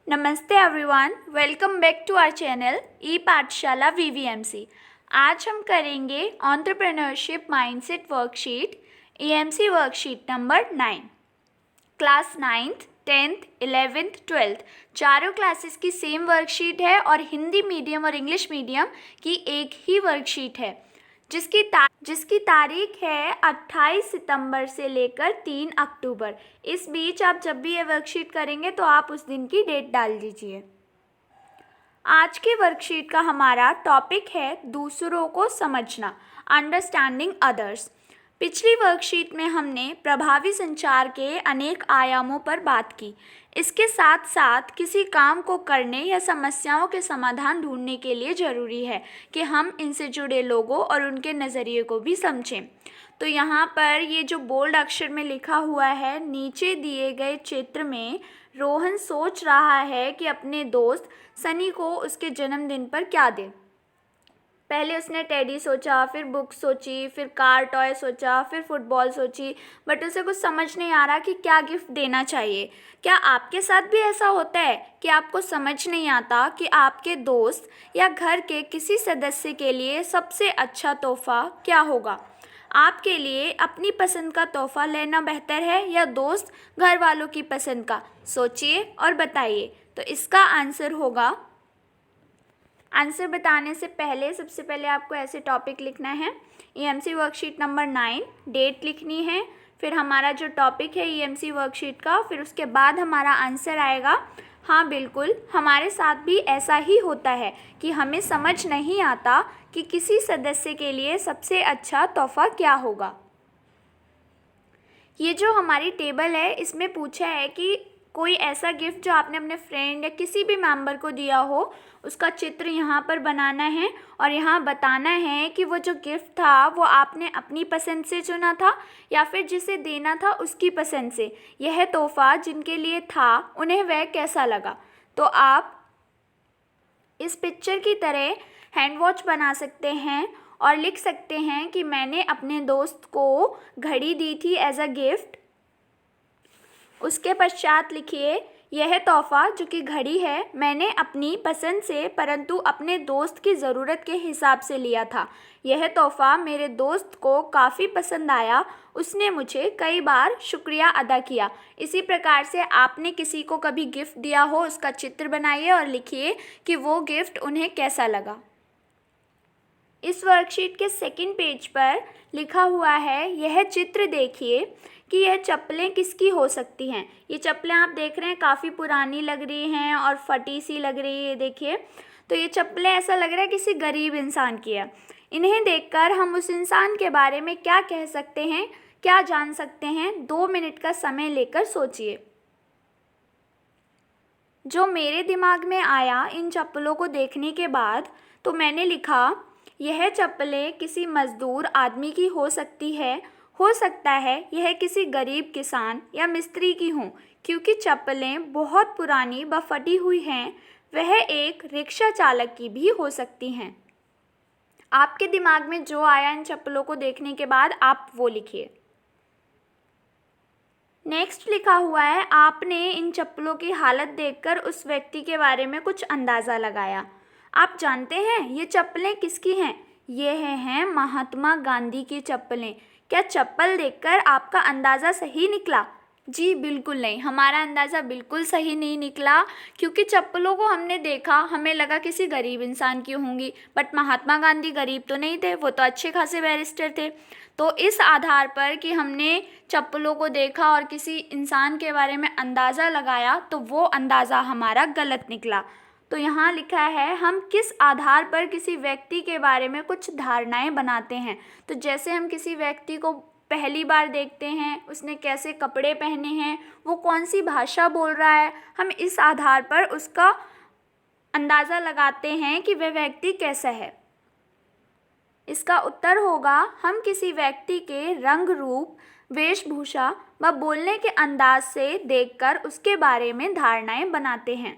नमस्ते everyone, welcome back to our channel e Pathshala VVMC. आज हम करेंगे entrepreneurship mindset worksheet EMC worksheet number 9। Class 9th, 10th, 11th, 12th चारों classes की same worksheet है और हिंदी मीडियम और इंग्लिश मीडियम की एक ही वर्कशीट है जिसकी तारीख है 28 सितंबर से लेकर 3 अक्टूबर। इस बीच आप जब भी ये वर्कशीट करेंगे तो आप उस दिन की डेट डाल दीजिए। आज की वर्कशीट का हमारा टॉपिक है दूसरों को समझना, अंडरस्टैंडिंग अदर्स। पिछली वर्कशीट में हमने प्रभावी संचार के अनेक आयामों पर बात की। इसके साथ साथ किसी काम को करने या समस्याओं के समाधान ढूंढने के लिए ज़रूरी है कि हम इनसे जुड़े लोगों और उनके नज़रिए को भी समझें। तो यहाँ पर ये जो बोल्ड अक्षर में लिखा हुआ है, नीचे दिए गए चित्र में रोहन सोच रहा है कि अपने दोस्त सनी को उसके जन्मदिन पर क्या दे। पहले उसने टेडी सोचा, फिर बुक सोची, फिर कार टॉय सोचा, फिर फुटबॉल सोची, बट उसे कुछ समझ नहीं आ रहा कि क्या गिफ्ट देना चाहिए। क्या आपके साथ भी ऐसा होता है कि आपको समझ नहीं आता कि आपके दोस्त या घर के किसी सदस्य के लिए सबसे अच्छा तोहफा क्या होगा? आपके लिए अपनी पसंद का तोहफा लेना बेहतर है या दोस्त घर वालों की पसंद का? सोचिए और बताइए। तो इसका आंसर होगा, आंसर बताने से पहले सबसे पहले आपको ऐसे टॉपिक लिखना है। ईएमसी वर्कशीट नंबर 9, डेट लिखनी है, फिर हमारा जो टॉपिक है ईएमसी वर्कशीट का, फिर उसके बाद हमारा आंसर आएगा। हाँ बिल्कुल, हमारे साथ भी ऐसा ही होता है कि हमें समझ नहीं आता कि किसी सदस्य के लिए सबसे अच्छा तोहफा क्या होगा। ये जो हमारी टेबल है इसमें पूछा है कि कोई ऐसा गिफ्ट जो आपने अपने फ्रेंड या किसी भी मेंबर को दिया हो, उसका चित्र यहाँ पर बनाना है और यहाँ बताना है कि वो जो गिफ्ट था वो आपने अपनी पसंद से चुना था या फिर जिसे देना था उसकी पसंद से। यह तोहफा जिनके लिए था उन्हें वह कैसा लगा। तो आप इस पिक्चर की तरह हैंड वॉच बना सकते हैं और लिख सकते हैं कि मैंने अपने दोस्त को घड़ी दी थी एज अ गिफ्ट। उसके पश्चात लिखिए, यह तोहफ़ा जो कि घड़ी है मैंने अपनी पसंद से परंतु अपने दोस्त की ज़रूरत के हिसाब से लिया था। यह तोहफ़ा मेरे दोस्त को काफ़ी पसंद आया, उसने मुझे कई बार शुक्रिया अदा किया। इसी प्रकार से आपने किसी को कभी गिफ्ट दिया हो उसका चित्र बनाइए और लिखिए कि वो गिफ्ट उन्हें कैसा लगा। इस वर्कशीट के सेकंड पेज पर लिखा हुआ है, यह चित्र देखिए कि यह चप्पलें किसकी हो सकती हैं। ये चप्पलें आप देख रहे हैं काफ़ी पुरानी लग रही हैं और फटी सी लग रही है। देखिए, तो ये चप्पलें ऐसा लग रहा है किसी गरीब इंसान की है। इन्हें देखकर हम उस इंसान के बारे में क्या कह सकते हैं, क्या जान सकते हैं? 2 मिनट का समय लेकर सोचिए। जो मेरे दिमाग में आया इन चप्पलों को देखने के बाद, तो मैंने लिखा, यह चप्पलें किसी मज़दूर आदमी की हो सकती है। हो सकता है यह किसी गरीब किसान या मिस्त्री की हों, क्योंकि चप्पलें बहुत पुरानी व फटी हुई हैं। वह एक रिक्शा चालक की भी हो सकती हैं। आपके दिमाग में जो आया इन चप्पलों को देखने के बाद आप वो लिखिए। नेक्स्ट लिखा हुआ है, आपने इन चप्पलों की हालत देखकर उस व्यक्ति के बारे में कुछ अंदाज़ा लगाया। आप जानते हैं ये चप्पलें किसकी हैं? ये हैं महात्मा गांधी की चप्पलें। क्या चप्पल देखकर आपका अंदाज़ा सही निकला? जी बिल्कुल नहीं, हमारा अंदाज़ा बिल्कुल सही नहीं निकला, क्योंकि चप्पलों को हमने देखा, हमें लगा किसी गरीब इंसान की होंगी, बट महात्मा गांधी गरीब तो नहीं थे, वो तो अच्छे खासे बैरिस्टर थे। तो इस आधार पर कि हमने चप्पलों को देखा और किसी इंसान के बारे में अंदाज़ा लगाया, तो वो अंदाज़ा हमारा गलत निकला। तो यहाँ लिखा है, हम किस आधार पर किसी व्यक्ति के बारे में कुछ धारणाएं बनाते हैं। तो जैसे हम किसी व्यक्ति को पहली बार देखते हैं, उसने कैसे कपड़े पहने हैं, वो कौन सी भाषा बोल रहा है, हम इस आधार पर उसका अंदाज़ा लगाते हैं कि वह व्यक्ति कैसा है। इसका उत्तर होगा, हम किसी व्यक्ति के रंग रूप, वेशभूषा व बोलने के अंदाज से देखकर उसके बारे में धारणाएं बनाते हैं।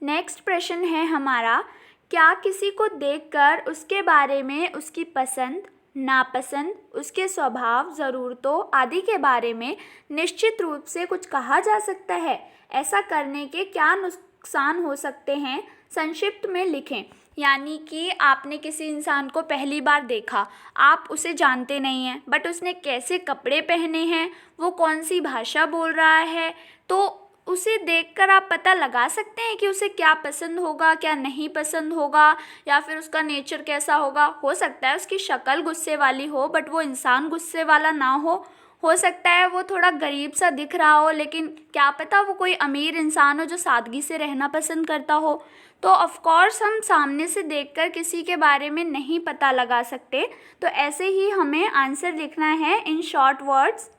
नेक्स्ट प्रश्न है हमारा, क्या किसी को देखकर उसके बारे में उसकी पसंद, नापसंद, उसके स्वभाव, ज़रूरतों आदि के बारे में निश्चित रूप से कुछ कहा जा सकता है? ऐसा करने के क्या नुकसान हो सकते हैं, संक्षिप्त में लिखें। यानी कि आपने किसी इंसान को पहली बार देखा, आप उसे जानते नहीं हैं, बट उसने कैसे कपड़े पहने हैं, वो कौन सी भाषा बोल रहा है, तो उसे देखकर आप पता लगा सकते हैं कि उसे क्या पसंद होगा, क्या नहीं पसंद होगा, या फिर उसका नेचर कैसा होगा। हो सकता है उसकी शक्ल गुस्से वाली हो बट वो इंसान गुस्से वाला ना हो सकता है वो थोड़ा गरीब सा दिख रहा हो, लेकिन क्या पता वो कोई अमीर इंसान हो जो सादगी से रहना पसंद करता हो। तो ऑफ कोर्स हम सामने से देखकर किसी के बारे में नहीं पता लगा सकते। तो ऐसे ही हमें आंसर लिखना है इन शॉर्ट वर्ड्स।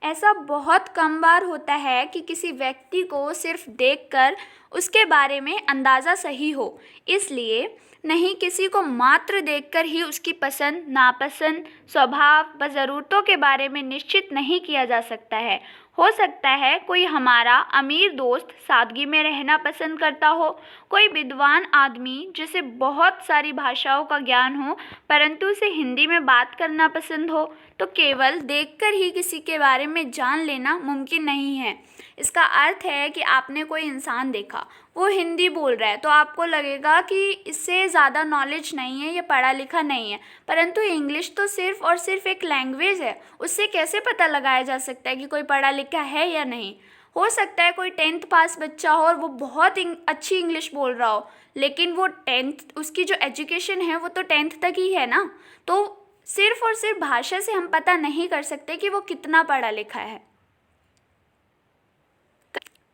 ऐसा बहुत कम बार होता है कि किसी व्यक्ति को सिर्फ देखकर उसके बारे में अंदाज़ा सही हो, इसलिए नहीं किसी को मात्र देखकर ही उसकी पसंद, नापसंद, स्वभाव व ज़रूरतों के बारे में निश्चित नहीं किया जा सकता है। हो सकता है कोई हमारा अमीर दोस्त सादगी में रहना पसंद करता हो, कोई विद्वान आदमी जिसे बहुत सारी भाषाओं का ज्ञान हो परंतु उसे हिंदी में बात करना पसंद हो। तो केवल देखकर ही किसी के बारे में जान लेना मुमकिन नहीं है। इसका अर्थ है कि आपने कोई इंसान देखा, वो हिंदी बोल रहा है, तो आपको लगेगा कि इससे ज़्यादा नॉलेज नहीं है, ये पढ़ा लिखा नहीं है, परंतु इंग्लिश तो सिर्फ़ और सिर्फ एक लैंग्वेज है। उससे कैसे पता लगाया जा सकता है कि कोई पढ़ा लिखा है या नहीं। हो सकता है कोई 10th पास बच्चा हो और वो बहुत अच्छी इंग्लिश बोल रहा हो, लेकिन वो 10th उसकी जो एजुकेशन है वो तो 10th तक ही है ना। तो सिर्फ और सिर्फ भाषा से हम पता नहीं कर सकते कि वो कितना पढ़ा लिखा है।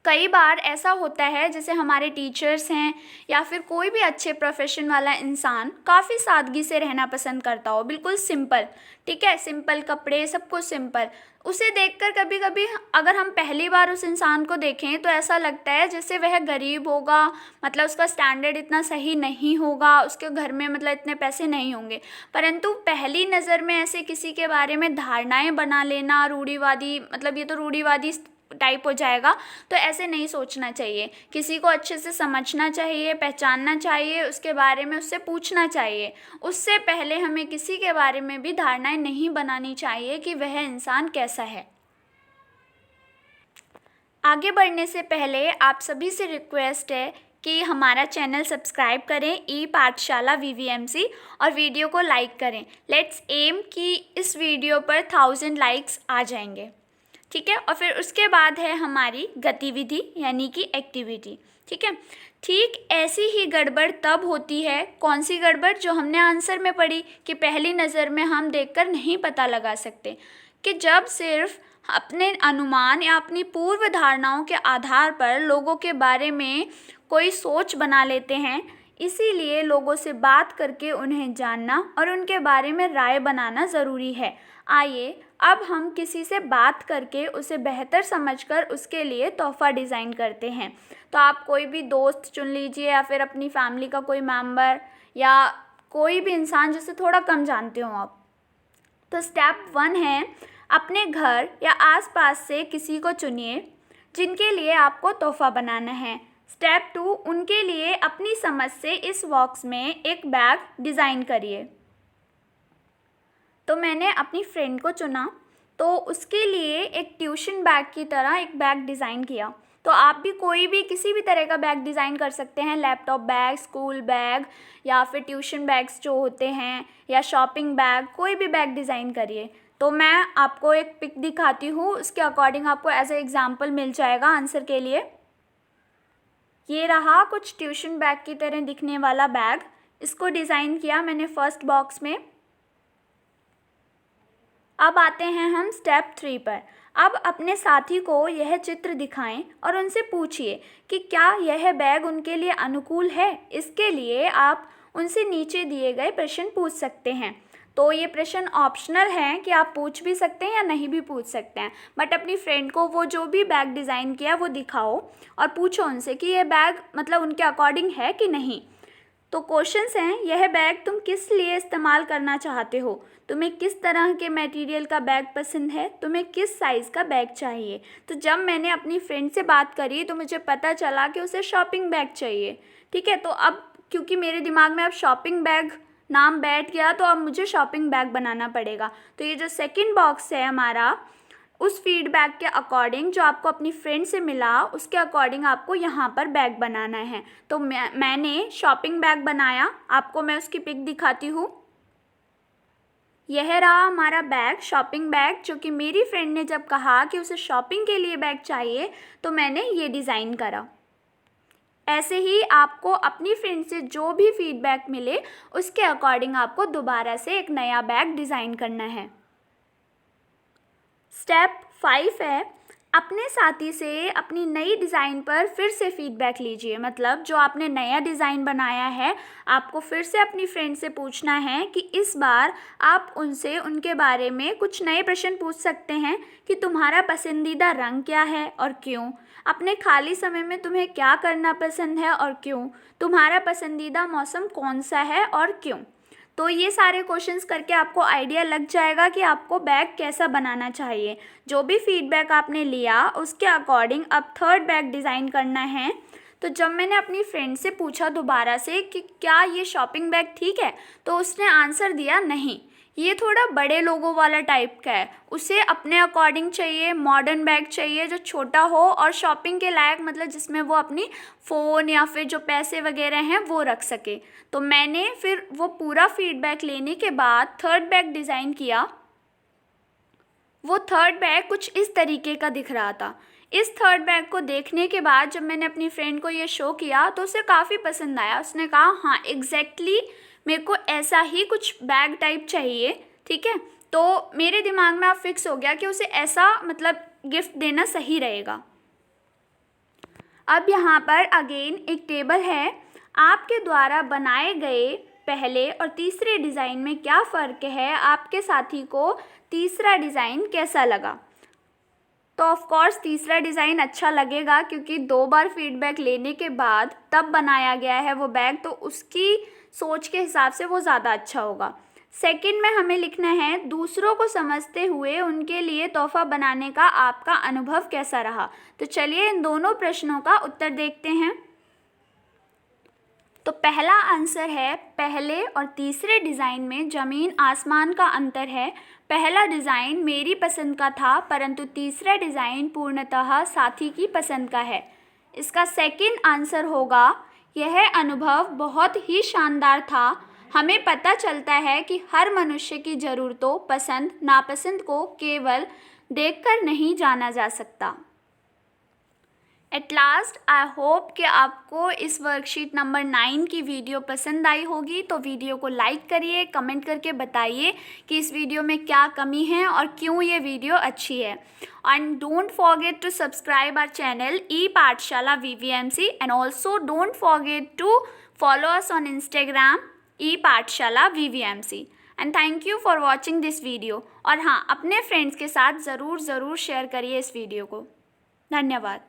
कई बार ऐसा होता है जैसे हमारे टीचर्स हैं या फिर कोई भी अच्छे प्रोफेशन वाला इंसान काफ़ी सादगी से रहना पसंद करता हो, बिल्कुल सिंपल, ठीक है, सिंपल कपड़े, सब कुछ सिंपल। उसे देखकर कभी कभी अगर हम पहली बार उस इंसान को देखें तो ऐसा लगता है जैसे वह गरीब होगा, मतलब उसका स्टैंडर्ड इतना सही नहीं होगा, उसके घर में मतलब इतने पैसे नहीं होंगे। परंतु पहली नज़र में ऐसे किसी के बारे में धारणाएं बना लेना रूढ़िवादी, मतलब ये तो रूढ़िवादी टाइप हो जाएगा। तो ऐसे नहीं सोचना चाहिए। किसी को अच्छे से समझना चाहिए, पहचानना चाहिए, उसके बारे में उससे पूछना चाहिए। उससे पहले हमें किसी के बारे में भी धारणाएं नहीं बनानी चाहिए कि वह इंसान कैसा है। आगे बढ़ने से पहले आप सभी से रिक्वेस्ट है कि हमारा चैनल सब्सक्राइब करें ई पाठशाला VVMC और वीडियो को लाइक करें। लेट्स एम कि इस वीडियो पर 1000 लाइक्स आ जाएंगे, ठीक है। और फिर उसके बाद है हमारी गतिविधि यानी कि एक्टिविटी, ठीक है। ठीक ऐसी ही गड़बड़ तब होती है, कौन सी गड़बड़, जो हमने आंसर में पढ़ी कि पहली नज़र में हम देखकर नहीं पता लगा सकते, कि जब सिर्फ अपने अनुमान या अपनी पूर्व धारणाओं के आधार पर लोगों के बारे में कोई सोच बना लेते हैं। इसीलिए लोगों से बात करके उन्हें जानना और उनके बारे में राय बनाना ज़रूरी है। आइए अब हम किसी से बात करके उसे बेहतर समझकर उसके लिए तोहफ़ा डिज़ाइन करते हैं। तो आप कोई भी दोस्त चुन लीजिए या फिर अपनी फैमिली का कोई मेंबर या कोई भी इंसान जिसे थोड़ा कम जानते हो आप। तो स्टेप 1 है, अपने घर या आसपास से किसी को चुनिए जिनके लिए आपको तोहफ़ा बनाना है। स्टेप 2, उनके लिए अपनी समझ से इस बॉक्स में एक बैग डिज़ाइन करिए। तो मैंने अपनी फ्रेंड को चुना, तो उसके लिए एक ट्यूशन बैग की तरह एक बैग डिज़ाइन किया। तो आप भी कोई भी किसी भी तरह का बैग डिज़ाइन कर सकते हैं, लैपटॉप बैग, स्कूल बैग या फिर ट्यूशन बैग्स जो होते हैं, या शॉपिंग बैग, कोई भी बैग डिज़ाइन करिए। तो मैं आपको एक पिक दिखाती हूँ, उसके अकॉर्डिंग आपको एज ए एग्जाम्पल मिल जाएगा आंसर के लिए। ये रहा कुछ ट्यूशन बैग की तरह दिखने वाला बैग, इसको डिज़ाइन किया मैंने फर्स्ट बॉक्स में। अब आते हैं हम स्टेप 3 पर। अब अपने साथी को यह चित्र दिखाएं और उनसे पूछिए कि क्या यह बैग उनके लिए अनुकूल है। इसके लिए आप उनसे नीचे दिए गए प्रश्न पूछ सकते हैं। तो ये प्रश्न ऑप्शनल हैं कि आप पूछ भी सकते हैं या नहीं भी पूछ सकते हैं, बट अपनी फ्रेंड को वो जो भी बैग डिज़ाइन किया वो दिखाओ और पूछो उनसे कि ये बैग मतलब उनके अकॉर्डिंग है कि नहीं। तो क्वेश्चंस हैं, यह बैग तुम किस लिए इस्तेमाल करना चाहते हो, तुम्हें किस तरह के मटेरियल का बैग पसंद है, तुम्हें किस साइज़ का बैग चाहिए। तो जब मैंने अपनी फ्रेंड से बात करी तो मुझे पता चला कि उसे शॉपिंग बैग चाहिए, ठीक है। तो अब क्योंकि मेरे दिमाग में अब शॉपिंग बैग नाम बैठ गया तो अब मुझे शॉपिंग बैग बनाना पड़ेगा। तो ये जो सेकंड बॉक्स है हमारा, उस फीडबैक के अकॉर्डिंग जो आपको अपनी फ्रेंड से मिला उसके अकॉर्डिंग आपको यहाँ पर बैग बनाना है। तो मैंने शॉपिंग बैग बनाया, आपको मैं उसकी पिक दिखाती हूँ। यह रहा हमारा बैग, शॉपिंग बैग, जो कि मेरी फ्रेंड ने जब कहा कि उसे शॉपिंग के लिए बैग चाहिए तो मैंने ये डिज़ाइन करा। ऐसे ही आपको अपनी फ्रेंड से जो भी फीडबैक मिले उसके अकॉर्डिंग आपको दोबारा से एक नया बैग डिज़ाइन करना है। स्टेप 5 है, अपने साथी से अपनी नई डिज़ाइन पर फिर से फीडबैक लीजिए। मतलब जो आपने नया डिज़ाइन बनाया है, आपको फिर से अपनी फ्रेंड से पूछना है कि इस बार आप उनसे उनके बारे में कुछ नए प्रश्न पूछ सकते हैं कि तुम्हारा पसंदीदा रंग क्या है और क्यों, अपने खाली समय में तुम्हें क्या करना पसंद है और क्यों, तुम्हारा पसंदीदा मौसम कौन सा है और क्यों। तो ये सारे क्वेश्चंस करके आपको आइडिया लग जाएगा कि आपको बैग कैसा बनाना चाहिए। जो भी फीडबैक आपने लिया उसके अकॉर्डिंग अब थर्ड बैग डिज़ाइन करना है। तो जब मैंने अपनी फ्रेंड से पूछा दोबारा से कि क्या ये शॉपिंग बैग ठीक है, तो उसने आंसर दिया नहीं, ये थोड़ा बड़े लोगों वाला टाइप का है, उसे अपने अकॉर्डिंग चाहिए, मॉडर्न बैग चाहिए जो छोटा हो और शॉपिंग के लायक, मतलब जिसमें वो अपनी फ़ोन या फिर जो पैसे वगैरह हैं वो रख सके। तो मैंने फिर वो पूरा फीडबैक लेने के बाद थर्ड बैग डिज़ाइन किया। वो थर्ड बैग कुछ इस तरीके का दिख रहा था। इस थर्ड बैग को देखने के बाद जब मैंने अपनी फ्रेंड को ये शो किया तो उसे काफ़ी पसंद आया। उसने कहा हाँ एग्जैक्टली मेरे को ऐसा ही कुछ बैग टाइप चाहिए। ठीक है, तो मेरे दिमाग में अब फिक्स हो गया कि उसे ऐसा मतलब गिफ्ट देना सही रहेगा। अब यहाँ पर अगेन एक टेबल है। आपके द्वारा बनाए गए पहले और तीसरे डिज़ाइन में क्या फ़र्क है, आपके साथी को तीसरा डिज़ाइन कैसा लगा। तो ऑफ कोर्स तीसरा डिज़ाइन अच्छा लगेगा क्योंकि 2 बार फीडबैक लेने के बाद तब बनाया गया है वो बैग, तो उसकी सोच के हिसाब से वो ज़्यादा अच्छा होगा। सेकंड में हमें लिखना है दूसरों को समझते हुए उनके लिए तोहफ़ा बनाने का आपका अनुभव कैसा रहा। तो चलिए इन दोनों प्रश्नों का उत्तर देखते हैं। तो पहला आंसर है पहले और तीसरे डिज़ाइन में ज़मीन आसमान का अंतर है। पहला डिज़ाइन मेरी पसंद का था परंतु तीसरा डिज़ाइन पूर्णतः साथी की पसंद का है। इसका सेकंड आंसर होगा यह अनुभव बहुत ही शानदार था। हमें पता चलता है कि हर मनुष्य की ज़रूरतों, पसंद नापसंद को केवल देखकर नहीं जाना जा सकता। एट लास्ट आई होप कि आपको इस वर्कशीट नंबर 9 की वीडियो पसंद आई होगी। तो वीडियो को लाइक करिए, कमेंट करके बताइए कि इस वीडियो में क्या कमी है और क्यों ये वीडियो अच्छी है। And don't forget to subscribe our channel e Pathshala VVMC and also don't forget to follow us on Instagram e Pathshala VVMC। And thank you for watching this video. और हाँ, अपने फ्रेंड्स के साथ ज़रूर शेयर करिए इस वीडियो को। धन्यवाद।